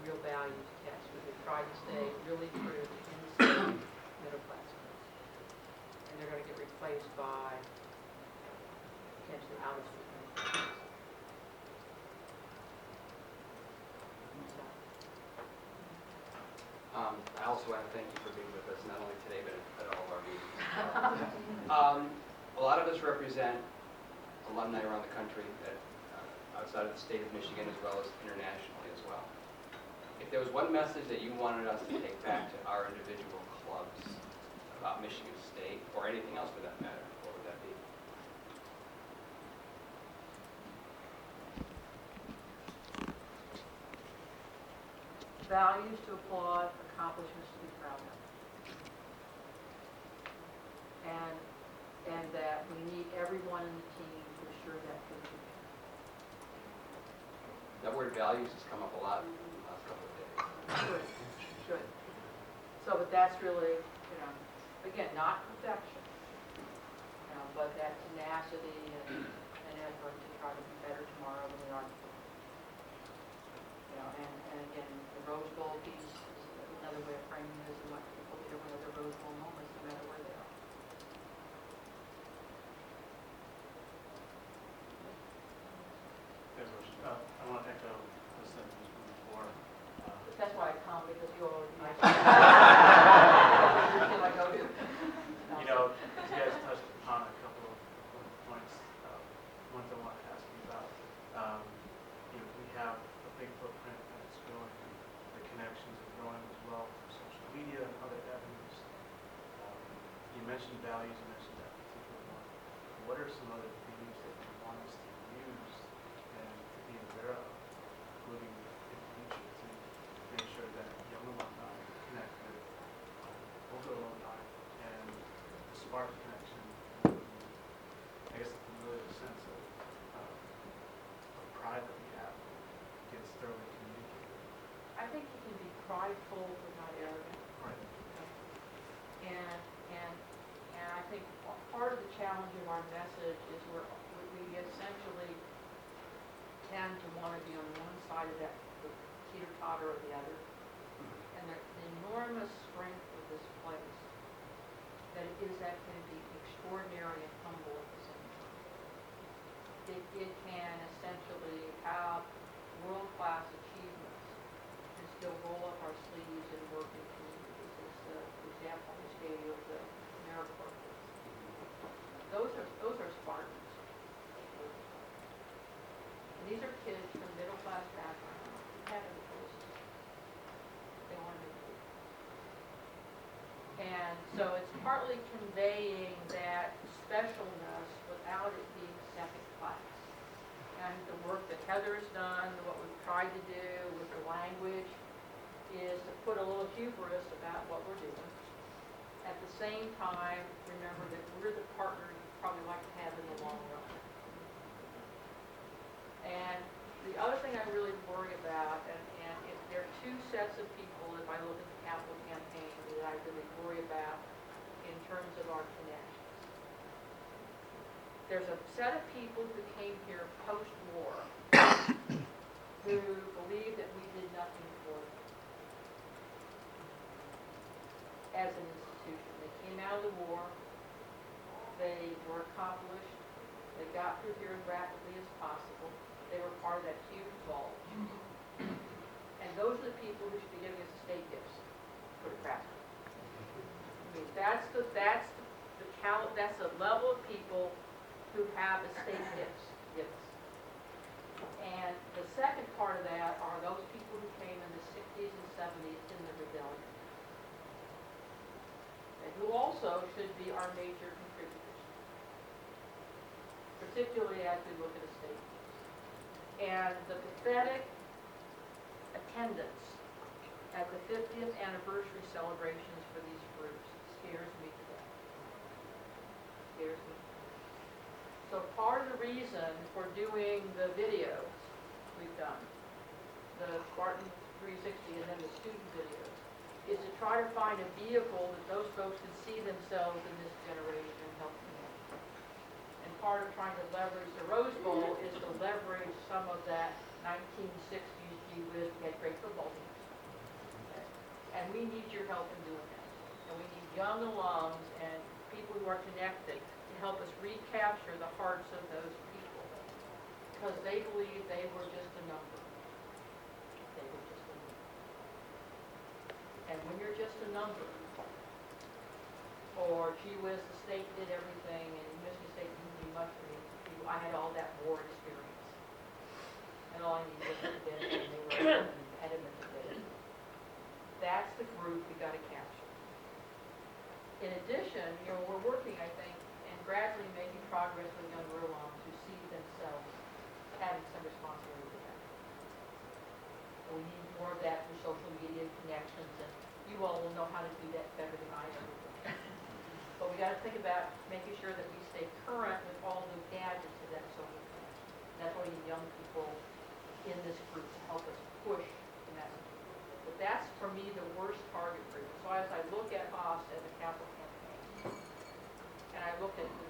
real values test. We try to stay really true to in-state middle class schools. And they're going to get replaced by potentially out-of-state middle class. I also want to thank you for being with us, not only today, but at all of our meetings. A lot of us represent alumni around the country, outside of the state of Michigan, as well as internationally as well. If there was one message that you wanted us to take back to our individual clubs about Michigan State, or anything else for that matter, what would that be? Values to applaud, accomplishments to be proud of. And that we need everyone in the team to assure that for the future. That word values has come up a lot in the last couple of days. Should. So, but that's really, again, not perfection, but that tenacity and effort to try to be better tomorrow than we are today. And again, the Rose Bowl piece is another way of framing this, and what people do with the Rose Bowl moments, no matter where they are. I want to echo the sentiments from before. That's why I come, because you already mentioned You guys touched upon a couple of points. Ones I want to ask you about. We have a big footprint and it's growing. The connections are growing as well through social media and other avenues. You mentioned values, you mentioned that particular one. What are some other themes that you want us to use and to be aware of, including in the future, to make sure that young alumni connect with older alumni and spark connection, and I guess a familiar sense of pride that we have gets thoroughly communicated. I think you can be prideful but not arrogant. Right. And I think part of the challenge of our message is we essentially tend to want to be on one side of that teeter-totter or the other. And the enormous strength of this place that it is that can be extraordinary and humble at the same time. It can essentially have world-class achievements and still roll up our sleeves and work in communities. It's the example I just gave you of the AmeriCorps. Those are Spartans. And these are kids from middle-class backgrounds who have any choices. They want to make it. And so it's partly conveying that specialness without it being second class. And the work that Heather has done, what we've tried to do with the language, is to put a little hubris about what we're doing. At the same time, remember that we're the partner you probably like to have in the long run. And the other thing I really worry about, and if there are two sets of people, if I look at the capital campaign, that I really worry about in terms of our connections. There's a set of people who came here post-war who believe that we did nothing for them as an institution. They came out of the war, they were accomplished, they got through here as rapidly as possible, they were part of that huge bulge. And those are the people who should be giving us estate gifts for the craft. I mean, that's the level of people who have estate gifts to give us. And the second part of that are those people who came in the 60s and 70s in the rebellion, and who also should be our major contributors, particularly as we look at estate gifts. And the pathetic attendance at the 50th anniversary celebrations for these groups scares me to death. Scares me. So part of the reason for doing the videos we've done, the Spartan 360 and then the student videos, is to try to find a vehicle that those folks can see themselves in this generation and help connect. And part of trying to leverage the Rose Bowl is to leverage some of that 1960s view with we had great football teams. we need your help in doing that. And we need young alums and people who are connected to help us recapture the hearts of those people. Because they believe they were just a number. They were just a number. And when you're just a number, or gee whiz, the state did everything, and Michigan State didn't do much for me, I had all that war experience. And all I needed was a bit, and they were an impediment to it. That's the group we got to capture. In addition, we're working, I think, and gradually making progress with younger alums who see themselves having some responsibility for that. We need more of that through social media connections, and you all will know how to do that better than I ever will. But we got to think about making sure that we stay current with all the gadgets of that social connection. And that's why we need young people in this group to help us push the message. But that's, for me, the worst target group. So as I look at us as a capital campaign, and I look at the